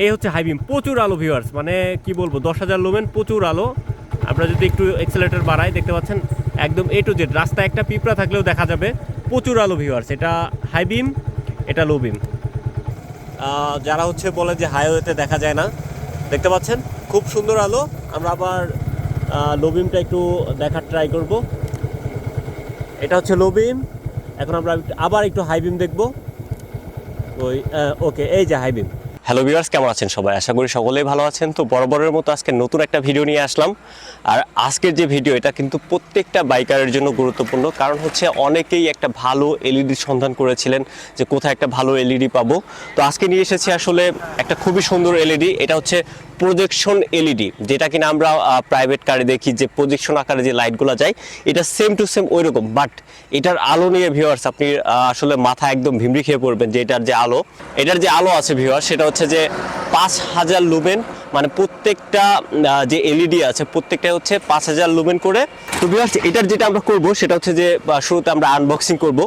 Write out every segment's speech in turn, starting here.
এই হচ্ছে high beam, প্রচুর আলো ভিউয়ার্স, মানে কি বলবো 10,000 লুমেন, প্রচুর আলো। আমরা যদি একটু এক্সেলেটর বাড়াই দেখতে পাচ্ছেন একদম A to Z, রাস্তায় একটা পিঁপড়া থাকলেও দেখা যাবে, প্রচুর আলো ভিউয়ার্স। এটা হাই বিম, এটা লো বিম। যারা হচ্ছে বলে যে হাইওয়েতে দেখা যায় না, দেখতে পাচ্ছেন খুব সুন্দর আলো। আমরা আবার লো বিমটা একটু দেখার ট্রাই করব। এটা হচ্ছে লো বিম। এখন আমরা আবার একটু হাই বিম দেখব। ওই ওকে, এই যে হাই বিম। হ্যালো ভিউয়ার্স, কেমন আছেন সবাই? আশা করি সকলেই ভালো আছেন। তো বরাবরের মতো আজকে নতুন একটা ভিডিও নিয়ে আসলাম। আর আজকের যে ভিডিও, এটা কিন্তু প্রত্যেকটা বাইকারের জন্য গুরুত্বপূর্ণ, কারণ হচ্ছে অনেকেই একটা ভালো এলইডি সন্ধান করেছিলেন যে কোথায় একটা ভালো এলইডি পাবো। তো আজকে নিয়ে এসেছি আসলে একটা খুবই সুন্দর এলইডি। এটা হচ্ছে প্রজেকশন এলইডি, যেটা কিনা আমরা প্রাইভেট কারে দেখি যে প্রজেকশন আকারে যে লাইটগুলো যায়, এটা সেম টু সেম ওই রকম। বাট এটার আলো নিয়ে ভিউয়ার্স আপনি আসলে মাথা একদম ভিমড়ি খেয়ে পড়বেন যে এটার যে আলো আছে ভিউয়ার্স, সেটা হচ্ছে যে 5,000 লুমেন। মানে প্রত্যেকটা যে এলইডি আছে প্রত্যেকটা হচ্ছে 5,000 লুমেন করে। তো ভিউয়ার্স এটার যেটা আমরা করব সেটা হচ্ছে যে শুরুতে আমরা আনবক্সিং করব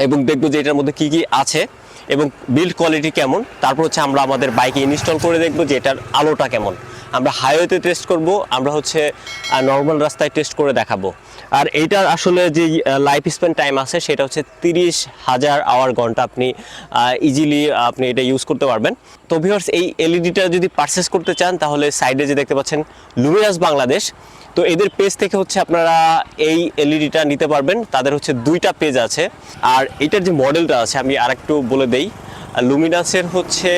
এবং দেখব যে এটার মধ্যে কি কি আছে এবং বিল্ড কোয়ালিটি কেমন। তারপর হচ্ছে আমরা আমাদের বাইকে ইনস্টল করে দেখব যে এটার আলোটা কেমন। আমরা হাইওয়েতে টেস্ট করব, আমরা হচ্ছে নর্মাল রাস্তায় টেস্ট করে দেখাবো। আর এইটার আসলে যে লাইফ স্প্যান টাইম আছে সেটা হচ্ছে 30,000 আওয়ার ঘন্টা আপনি ইজিলি আপনি এটা ইউজ করতে পারবেন। তো ভিউয়ার্স এই এলইডিটা যদি পারচেস করতে চান তাহলে সাইডে যে দেখতে পাচ্ছেন লুমিনাস বাংলাদেশ, তো এদের পেজ থেকে হচ্ছে আপনারা এই এলইডিটা নিতে পারবেন। তাদের হচ্ছে 2টা পেজ আছে। আর এটার যে মডেলটা আছে আমি আরেকটু বলে দেই, লুমিনাসের হচ্ছে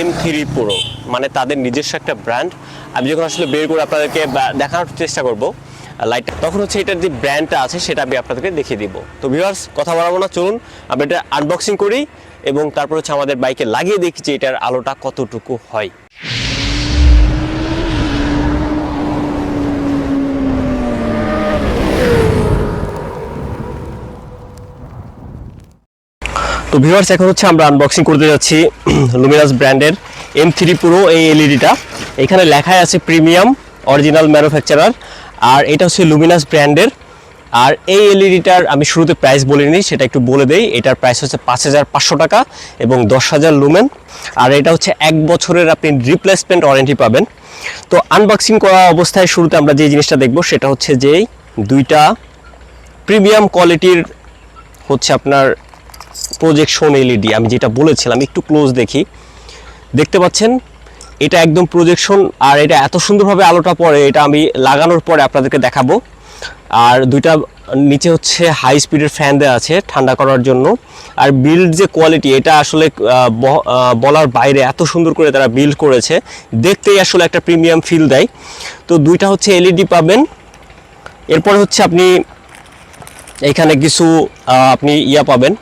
M3 Pro, মানে তাদের নিজস্ব একটা ব্র্যান্ড। আমি যখন আসলে বের করে আপনাদেরকে দেখানোর চেষ্টা করব লাইটটা, তখন হচ্ছে এটার যে ব্র্যান্ডটা আছে সেটা আমি আপনাদেরকে দেখিয়ে দিব। তো ভিউয়ার্স কথা বাড়াবো না, চলুন আমরা এটা আনবক্সিং করি এবং তারপর হচ্ছে আমাদের বাইকে লাগিয়ে দেখি যে এটার আলোটা কতটুকু হয়। তো ভিউয়ার্স এখন হচ্ছে আমরা আনবক্সিং করতে যাচ্ছি লুমিনাস ব্র্যান্ডের M3 Pro এই এলইডিটা। এখানে লেখাই আছে প্রিমিয়াম অরিজিনাল ম্যানুফ্যাকচারার, আর এটা হচ্ছে লুমিনাস ব্র্যান্ডের। আর এই এলইডিটার আমি শুরুতে প্রাইস বলিনি, সেটা একটু বলে দেই। এটার প্রাইস হচ্ছে 5,500 টাকা এবং 10,000 লুমেন। আর এটা হচ্ছে 1 বছরের আপনি রিপ্লেসমেন্ট ওয়ারেন্টি পাবেন। তো আনবক্সিং করা অবস্থায় শুরুতে আমরা যে জিনিসটা দেখব সেটা হচ্ছে যে 2টা প্রিমিয়াম কোয়ালিটির হচ্ছে আপনার প্রজেকশন এলইডি। আমি যেটা বলেছিলাম একটু ক্লোজ দেখতে পাচ্ছেন এটা একদম প্রজেকশন, আর এটা এত সুন্দরভাবে আলোটা পড়ে, এটা আমি লাগানোর পরে আপনাদেরকে দেখাবো। আর 2টা নিচে হচ্ছে হাই স্পিডের ফ্যান দেওয়া আছে ঠান্ডা করার জন্য। আর বিল্ড যে কোয়ালিটি, এটা আসলে বলার বাইরে, এত সুন্দর করে তারা বিল্ড করেছে, দেখতেই আসলে একটা প্রিমিয়াম ফিল দেয়। তো 2টা হচ্ছে এলইডি পাবেন। এরপরে হচ্ছে আপনি এখানে কিছু আপনি পাবেন,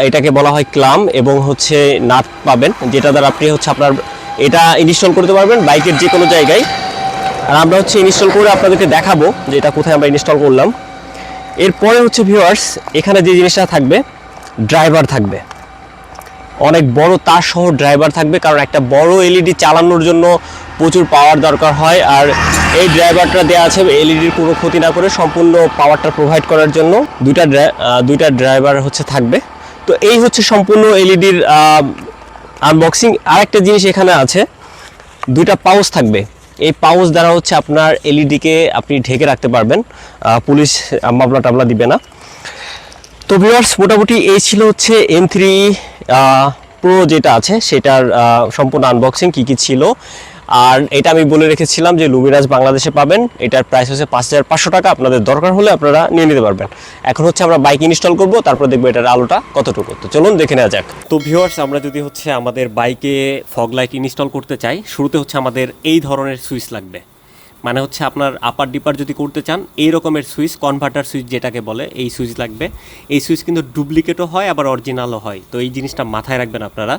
এটাকে বলা হয় ক্লাম, এবং হচ্ছে নাট পাবেন, যেটা দ্বারা আপনি হচ্ছে আপনার এটা ইনস্টল করতে পারবেন বাইকের যে কোনো জায়গায়। আর আমরা হচ্ছে ইনস্টল করে আপনাদেরকে দেখাবো যে এটা কোথায় আমরা ইনস্টল করলাম। এরপরে হচ্ছে ভিউয়ার্স এখানে যে জিনিসটা থাকবে, ড্রাইভার থাকবে, অনেক বড় তার সহ ড্রাইভার থাকবে, কারণ একটা বড় এলইডি চালানোর জন্য প্রচুর পাওয়ার দরকার হয়। আর এই ড্রাইভারটা দেওয়া আছে এলইডির কোনো ক্ষতি না করে সম্পূর্ণ পাওয়ারটা প্রোভাইড করার জন্য। 2টা ড্রাইভার হচ্ছে থাকবে। তো এই হচ্ছে সম্পূর্ণ এলইডির আনবক্সিং। আরেকটা জিনিস এখানে আছে, 2টা পাউচ থাকবে। এই পাউচ দ্বারা হচ্ছে আপনার এলইডিকে আপনি ঢেকে রাখতে পারবেন, পুলিশ মামলা টামলা দিবে না। তো ভিউয়ার্স মোটামুটি এই ছিল হচ্ছে M3 Pro যেটা আছে সেটার সম্পূর্ণ আনবক্সিং কী কী ছিল। আর এটা আমি বলে রেখেছিলাম যে লুমিনাস বাংলাদেশে পাবেন। এটার প্রাইস হচ্ছে 5,500 টাকা। আপনাদের দরকার হলে আপনারা নিয়ে নিতে পারবেন। এখন হচ্ছে আমরা বাইক ইনস্টল করব, তারপর দেখবো এটার আলোটা কতটুকু। তো চলুন দেখে নেওয়া যাক। তো ভিউয়ার্স আমরা যদি হচ্ছে আমাদের বাইকে ফগ লাইট ইনস্টল করতে চাই, শুরুতে হচ্ছে আমাদের এই ধরনের সুইচ লাগবে। মানে হচ্ছে আপনার আপার ডিপার যদি করতে চান, এই রকমের সুইচ, কনভার্টার সুইচ যেটাকে বলে, এই সুইচ লাগবে। এই সুইচ কিন্তু ডুপ্লিকেটও হয় আবার অরিজিনালও হয়, তো এই জিনিসটা মাথায় রাখবেন আপনারা।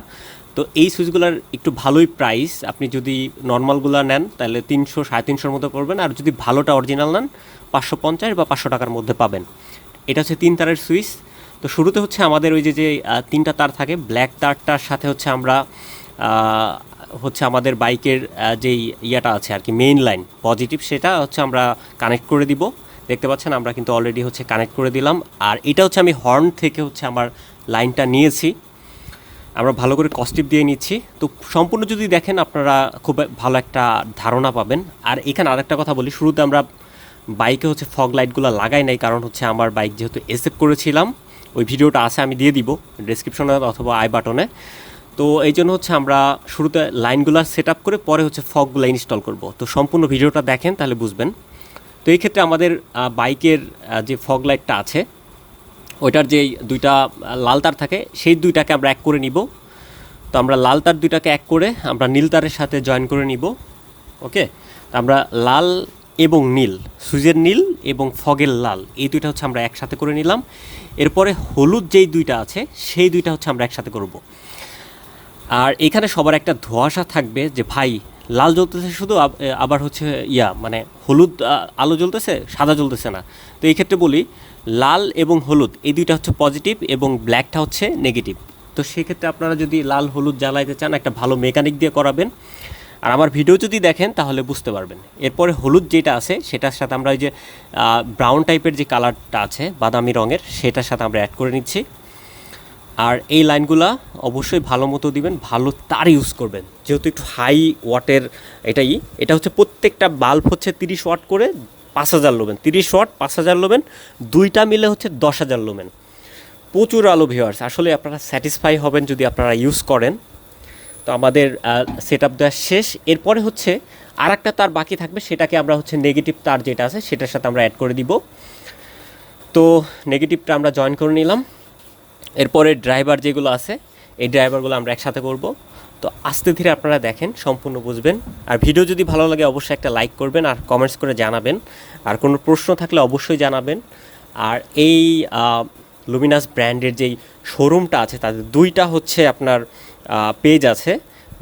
তো এই সুইচগুলোর একটু ভালোই প্রাইস, আপনি যদি নর্মালগুলো নেন তাহলে 300 350-র মতো পড়বেন, আর যদি ভালোটা অরিজিনাল নেন 550 বা 500 টাকার মধ্যে পাবেন। এটা হচ্ছে 3 তারের সুইচ। তো শুরুতে হচ্ছে আমাদের ওই যে 3টা তার থাকে, ব্ল্যাক তারটার সাথে হচ্ছে আমরা হচ্ছে আমাদের বাইকের যেই ইয়াটা আছে আর কি, মেইন লাইন পজিটিভ, সেটা হচ্ছে আমরা কানেক্ট করে দিব। দেখতে পাচ্ছেন আমরা কিন্তু অলরেডি হচ্ছে কানেক্ট করে দিলাম। আর এটা হচ্ছে আমি হর্ন থেকে হচ্ছে আমার লাইনটা নিয়েছি। আমরা ভালো করে কস্টিপ দিয়ে নিচ্ছি। তো সম্পূর্ণ যদি দেখেন আপনারা খুব ভালো একটা ধারণা পাবেন। আর এখানে আরেকটা কথা বলি, শুরুতে আমরা বাইকে হচ্ছে ফগ লাইটগুলো লাগাই নাই, কারণ হচ্ছে আমার বাইক যেহেতু এসএফ করেছিলাম, ওই ভিডিওটা আছে, আমি দিয়ে দিব ডেসক্রিপশনে অথবা আই বাটনে। তো এই জন্য হচ্ছে আমরা শুরুতে লাইনগুলো সেট আপ করে পরে হচ্ছে ফগগুলো ইনস্টল করব। তো সম্পূর্ণ ভিডিওটা দেখেন তাহলে বুঝবেন। তো এই ক্ষেত্রে আমাদের বাইকের যে ফগ লাইটটা আছে ওইটার যে দুইটা লাল তার থাকে সেই দুইটাকে আমরা এক করে নিব। তো আমরা লাল তার দুইটাকে এক করে আমরা নীল তারের সাথে জয়েন করে নিব। ওকে, তো আমরা লাল এবং নীল, সুইচের নীল এবং ফগের লাল, এই দুইটা হচ্ছে আমরা একসাথে করে নিলাম। এরপরে হলুদ যেই দুইটা আছে সেই দুইটা হচ্ছে আমরা একসাথে করব। আর এখানে সবার একটা ধোঁয়াশা থাকবে যে ভাই লাল জ্বলতেছে শুধু, আবার হচ্ছে মানে হলুদ আলো জ্বলতেছে, সাদা জ্বলতেছে না। তো এই ক্ষেত্রে বলি লাল এবং হলুদ এই দুইটা হচ্ছে পজিটিভ এবং ব্ল্যাকটা হচ্ছে নেগেটিভ। তো সেক্ষেত্রে আপনারা যদি লাল হলুদ জ্বালাইতে চান একটা ভালো মেকানিক দিয়ে করাবেন। আর আমার ভিডিও যদি দেখেন তাহলে বুঝতে পারবেন। এরপরে হলুদ যেটা আছে সেটার সাথে আমরা ওই যে ব্রাউন টাইপের যে কালারটা আছে বাদামি রঙের, সেটার সাথে আমরা অ্যাড করে নিচ্ছি। আর এই লাইনগুলা অবশ্যই ভালো মতো দিবেন, ভালো তার ইউজ করবেন, যেহেতু একটু হাই ওয়াটের এটা হচ্ছে প্রত্যেকটা বাল্ব হচ্ছে 30 ওয়াট করে 5000 লোমেন, 30 ওয়াট 5000 লোমেন, দুইটা মিলে হচ্ছে 10,000 লোমেন। প্রচুর আলো ভিউয়ার্স, আসলে আপনারা স্যাটিসফাই হবেন যদি আপনারা ইউজ করেন। তো আমাদের সেট আপ দেওয়া শেষ। এরপরে হচ্ছে আর একটা তার বাকি থাকবে, সেটাকে আমরা হচ্ছে নেগেটিভ তার যেটা আছে সেটার সাথে আমরা অ্যাড করে দিব। তো নেগেটিভটা আমরা জয়েন করে নিলাম। এরপরে ড্রাইভার যেগুলো আছে এই ড্রাইভারগুলো আমরা একসাথে করব। তো আস্তে ধীরে আপনারা দেখেন, সম্পূর্ণ বুঝবেন। আর ভিডিও যদি ভালো লাগে অবশ্যই একটা লাইক করবেন আর কমেন্টস করে জানাবেন। আর কোনো প্রশ্ন থাকলে অবশ্যই জানাবেন। আর এই লুমিনাস ব্র্যান্ডের যেই শোরুমটা আছে তাদের দুইটা হচ্ছে আপনার পেজ আছে,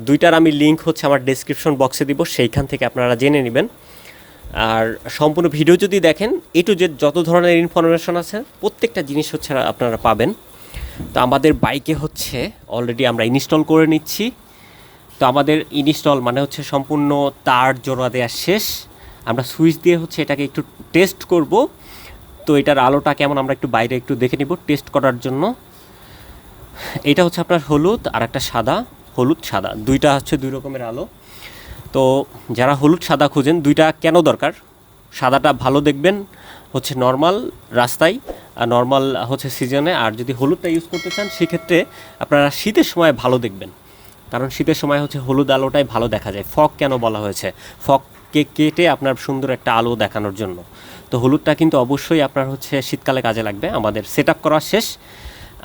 দুইটার আমি লিঙ্ক হচ্ছে আমার ডেসক্রিপশন বক্সে দিব, সেইখান থেকে আপনারা জেনে নেবেন। আর সম্পূর্ণ ভিডিও যদি দেখেন এ টু জেড যত ধরনের ইনফরমেশন আছে প্রত্যেকটা জিনিস হচ্ছে আপনারা পাবেন। তো আমাদের বাইকে হচ্ছে অলরেডি আমরা ইনস্টল করে নিচ্ছি। তো আমাদের ইনস্টল মানে হচ্ছে সম্পূর্ণ তার জোড়া দেওয়া শেষ। আমরা সুইচ দিয়ে হচ্ছে এটাকে একটু টেস্ট করব। তো এটার আলোটা কেমন আমরা একটু বাইরে একটু দেখে নিব টেস্ট করার জন্য। এটা হচ্ছে আপনার হলুদ আর একটা সাদা, হলুদ সাদা দুইটা হচ্ছে দুই রকমের আলো। তো যারা হলুদ সাদা খুঁজেন, দুইটা কেন দরকার, সাদাটা ভালো দেখবেন হচ্ছে নর্মাল রাস্তায় আর নর্মাল হচ্ছে সিজনে। আর যদি হলুদটা ইউজ করতে চান সেক্ষেত্রে আপনারা শীতের সময় ভালো দেখবেন, কারণ শীতের সময় হচ্ছে হলুদ আলোটাই ভালো দেখা যায়। ফগ কেন বলা হয়েছে, ফগকে কেটে আপনার সুন্দর একটা আলো দেখানোর জন্য। তো হলুদটা কিন্তু অবশ্যই আপনার হচ্ছে শীতকালে কাজে লাগবে। আমাদের সেট আপ করা শেষ,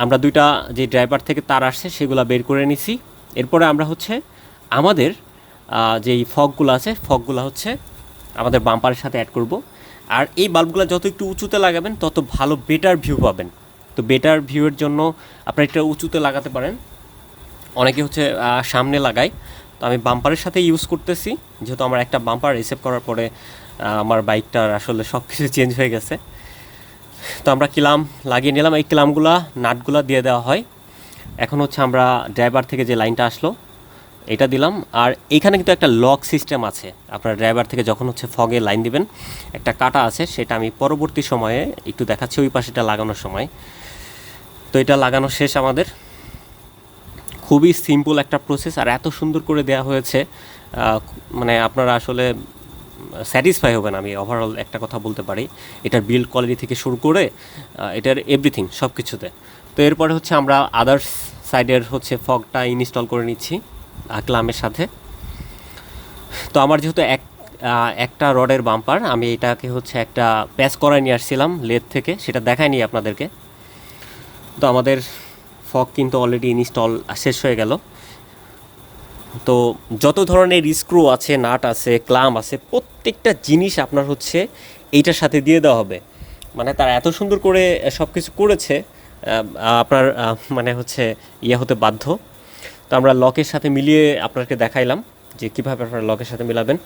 আমরা দুইটা যে ড্রাইভার থেকে তার আসছে সেগুলো বের করে নিছি। এরপরে আমরা হচ্ছে আমাদের যেই ফগগুলো আছে ফগগুলো হচ্ছে আমাদের বাম্পারের সাথে অ্যাড করব। আর এই বাল্বগুলো যত একটু উঁচুতে লাগাবেন তত ভালো বেটার ভিউ পাবেন। তো বেটার ভিউয়ের জন্য আপনারা একটা উঁচুতে লাগাতে পারেন, অনেকে হচ্ছে সামনে লাগায়। তো আমি বাম্পারের সাথে ইউজ করতেছি, যেহেতু আমার একটা বাম্পার রিসেভ করার পরে আমার বাইকটার আসলে সব কিছু চেঞ্জ হয়ে গেছে। তো আমরা ক্লাম লাগিয়ে নিলাম, এই ক্লামগুলা নাটগুলা দিয়ে দেওয়া হয়। এখন হচ্ছে আমরা ড্রাইভার থেকে যে লাইনটা আসলো এটা দিলাম। আর এখানে কিন্তু একটা লক সিস্টেম আছে, আপনার ড্রাইভার থেকে যখন হচ্ছে ফগে লাইন দিবেন একটা কাটা আছে, সেটা আমি পরবর্তী সময়ে একটু দেখাচ্ছি ওই পাশেটা লাগানোর সময়। তো এটা লাগানো শেষ আমাদের, খুবই সিম্পল একটা প্রসেস আর এত সুন্দর করে দেওয়া হয়েছে, মানে আপনারা আসলে স্যাটিসফাই হবেন। আমি ওভারঅল একটা কথা বলতে পারি, এটার বিল্ড কোয়ালিটি থেকে শুরু করে এটার এভরিথিং সব কিছুতে। তো এরপরে হচ্ছে আমরা আদার্স সাইডের হচ্ছে ফগটা ইনস্টল করে নিচ্ছি ক্লামের সাথে। তো আমার যেহেতু একটা রডের বাম্পার, আমি এটাকে হচ্ছে একটা প্যাচ করায় নিয়ে আসছিলাম লেদ থেকে, সেটা দেখায়নি আপনাদেরকে। তো আমাদের ফগ কিন্তু অলরেডি ইনস্টল শেষ হয়ে গেল। তো যত ধরনের স্ক্রু আছে, নাট আছে, ক্লাম আছে, প্রত্যেকটা জিনিস আপনার হচ্ছে এইটার সাথে দিয়ে দেওয়া হবে। মানে তারা এত সুন্দর করে সব কিছু করেছে, আপনার মানে হচ্ছে হতে বাধ্য। তো আমরা লকের সাথে মিলিয়ে আপনাকে দেখাইলাম যে কীভাবে আপনারা লকের সাথে মিলাবেন।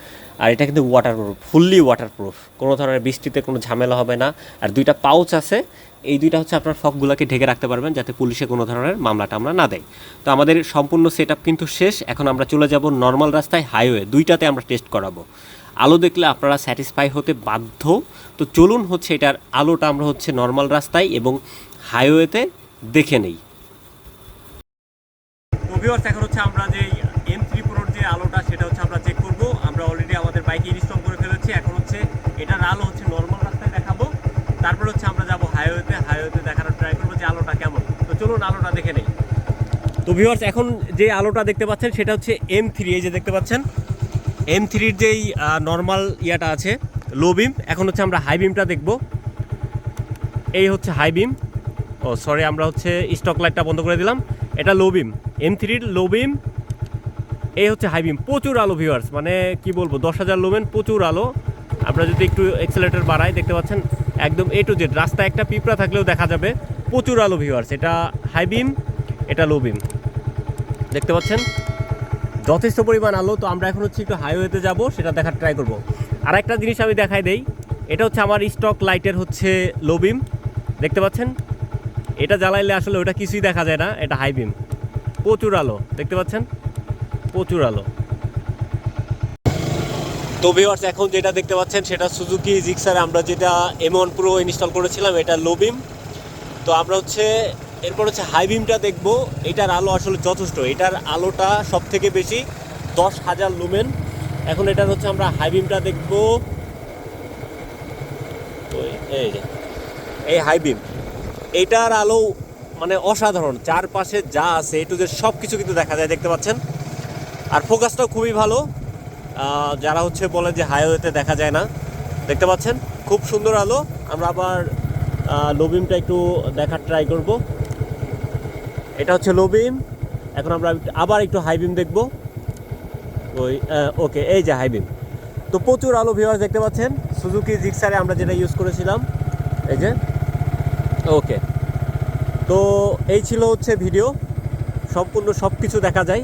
আর এটা কিন্তু ওয়াটারপ্রুফ, ফুললি ওয়াটারপ্রুফ, কোনো ধরনের বৃষ্টিতে কোনো ঝামেলা হবে না। আর দুইটা পাউচ আছে, এই দুইটা হচ্ছে আপনার ফগগুলোকে ঢেকে রাখতে পারবেন যাতে পুলিশে কোনো ধরনের মামলাটা আমরা না দেয়। তো আমাদের সম্পূর্ণ সেট আপ কিন্তু শেষ। এখন আমরা চলে যাব নর্মাল রাস্তায়, হাইওয়ে, দুইটাতে আমরা টেস্ট করাবো। আলো দেখলে আপনারা স্যাটিসফাই হতে বাধ্য। তো চলুন হচ্ছে এটার আলোটা আমরা হচ্ছে নর্মাল রাস্তায় এবং হাইওয়েতে দেখে নেই। ভিউয়ার্স এখন হচ্ছে আমরা যে M3 Proর যে আলোটা সেটা হচ্ছে আমরা চেক করব। আমরা অলরেডি আমাদের বাইকে ইনস্টল করে ফেলেছি। এখন হচ্ছে এটার আলো হচ্ছে নর্মাল রাস্তায় দেখাবো, তারপর হচ্ছে আমরা যাব হাইওয়েতে দেখানোর ট্রাই করবো যে আলোটা কেমন। তো চলুন আলোটা দেখে নেই। তো ভিউয়ার্স এখন যে আলোটা দেখতে পাচ্ছেন সেটা হচ্ছে M3, এই যে দেখতে পাচ্ছেন M3-র যেই নর্মাল ইয়াটা আছে লো বিম, এখন হচ্ছে আমরা হাই বিমটা দেখব। এই হচ্ছে হাই বিম, ও সরি আমরা হচ্ছে স্টক লাইটটা বন্ধ করে দিলাম, এটা লো বিম, M3-র লো বিম। এই হচ্ছে হাই বিম, প্রচুর আলো ভিউয়ার্স, মানে কি বলবো 10,000 লুমেন, প্রচুর আলো। আমরা যদি একটু এক্সেলেটর বাড়াই দেখতে পাচ্ছেন একদম A to Z, রাস্তায় একটা পিঁপড়া থাকলেও দেখা যাবে, প্রচুর আলো ভিউয়ার্স। এটা হাই বিম, এটা লো বিম, দেখতে পাচ্ছেন যথেষ্ট পরিমাণ আলো। তো আমরা এখন হচ্ছে একটু হাইওয়েতে যাব, সেটা দেখার ট্রাই করব। আর একটা জিনিস আমি দেখাই দেই, এটা হচ্ছে আমার স্টক লাইটের হচ্ছে লো বিম, দেখতে পাচ্ছেন এটা জ্বালাইলে আসলে ওটা কিছুই দেখা যায় না, এটা হাই বিম, প্রচুর আলো দেখতে পাচ্ছেন, প্রচুর আলো। তো ভিউয়ার্স এখন যেটা দেখতে পাচ্ছেন সেটা সুজুকি জিক্সারে আমরা যেটা M1 Pro ইনস্টল করেছিলাম, এটা লো বিম। তো আমরা হচ্ছে এরপর হচ্ছে হাই বিমটা দেখব। এটার আলো আসলে যথেষ্ট, এটার আলোটা সব থেকে বেশি 10,000 লুমেন। এখন এটার হচ্ছে আমরা হাই বিমটা দেখব। এই যে এই হাই বিম, এটার আলো মানে অসাধারণ, চারপাশে যা আছে একটু যে সব কিছু কিন্তু দেখা যায়, দেখতে পাচ্ছেন। আর ফোকাসটাও খুবই ভালো, যারা হচ্ছে বলে যে হাইওয়েতে দেখা যায় না, দেখতে পাচ্ছেন খুব সুন্দর আলো। আমরা আবার লো বিমটা একটু দেখার ট্রাই করব। এটা হচ্ছে লো বিম, এখন আমরা আবার একটু হাই বিম দেখব। ওকে, এই যে হাই বিম, তো প্রচুর আলো ভিউয়ার্স দেখতে পাচ্ছেন। সুজুকি জিক্সারে আমরা যেটা ইউজ করেছিলাম, এই যে ওকে। তো এই ছিল হচ্ছে ভিডিও, সম্পূর্ণ সব কিছু দেখা যায়।